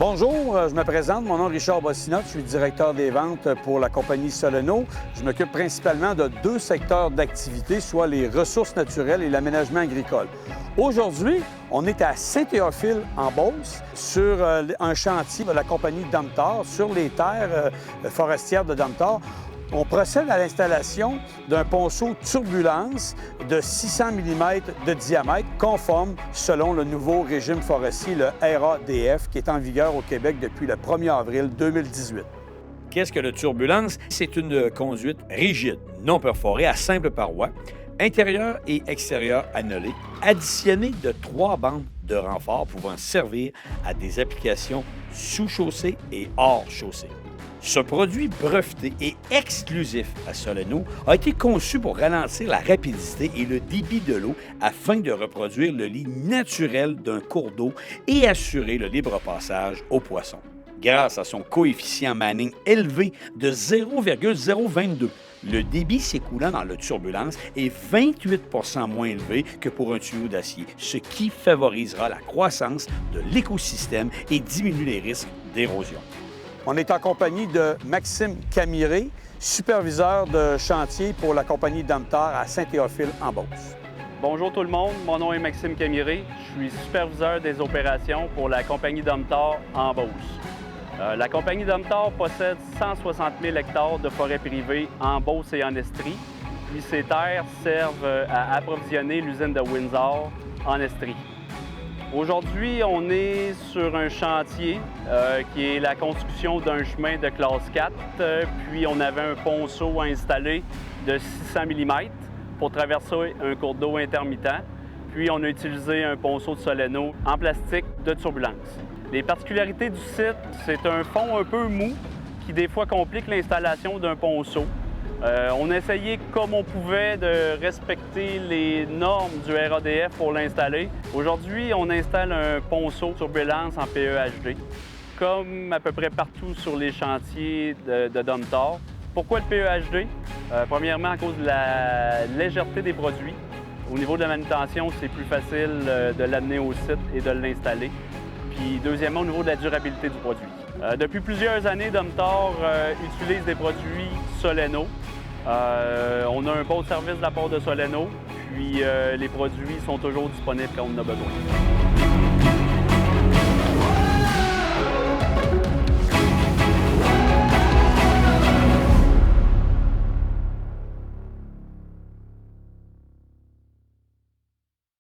Bonjour, je me présente. Mon nom est Richard Bossinotte. Je suis directeur des ventes pour la compagnie Soleno. Je m'occupe principalement de deux secteurs d'activité, soit les ressources naturelles et l'aménagement agricole. Aujourd'hui, on est à Saint-Théophile, en Beauce, sur un chantier de la compagnie Domtar, sur les terres forestières de Domtar. On procède à l'installation d'un ponceau turbulence de 600 mm de diamètre, conforme selon le nouveau régime forestier, le RADF, qui est en vigueur au Québec depuis le 1er avril 2018. Qu'est-ce que le turbulence? C'est une conduite rigide, non perforée, à simple paroi, intérieure et extérieure annelée, additionnée de 3 bandes de renfort pouvant servir à des applications sous chaussée et hors chaussée. Ce produit breveté et exclusif à Soleno a été conçu pour ralentir la rapidité et le débit de l'eau afin de reproduire le lit naturel d'un cours d'eau et assurer le libre passage aux poissons. Grâce à son coefficient Manning élevé de 0,022, le débit s'écoulant dans le turbulence est 28 % moins élevé que pour un tuyau d'acier, ce qui favorisera la croissance de l'écosystème et diminue les risques d'érosion. On est en compagnie de Maxime Camiré, superviseur de chantier pour la compagnie Domtar à Saint-Théophile, en Beauce. Bonjour tout le monde, mon nom est Maxime Camiré. Je suis superviseur des opérations pour la compagnie Domtar en Beauce. La compagnie Domtar possède 160 000 hectares de forêt privée en Beauce et en Estrie. Puis ces terres servent à approvisionner l'usine de Windsor en Estrie. Aujourd'hui, on est sur un chantier qui est la construction d'un chemin de classe 4. Puis on avait un ponceau à installer de 600 mm pour traverser un cours d'eau intermittent. Puis on a utilisé un ponceau de Soleno en plastique de turbulence. Les particularités du site, c'est un fond un peu mou qui des fois complique l'installation d'un ponceau. On a essayé comme on pouvait de respecter les normes du RADF pour l'installer. Aujourd'hui, on installe un ponceau turbulence en PEHD, comme à peu près partout sur les chantiers de Domtar. Pourquoi le PEHD? Premièrement, à cause de la légèreté des produits. Au niveau de la manutention, c'est plus facile de l'amener au site et de l'installer. Puis deuxièmement, au niveau de la durabilité du produit. Depuis plusieurs années, Domtar utilise des produits Soleno. On a un bon service de la part de Soleno, puis les produits sont toujours disponibles quand on en a besoin.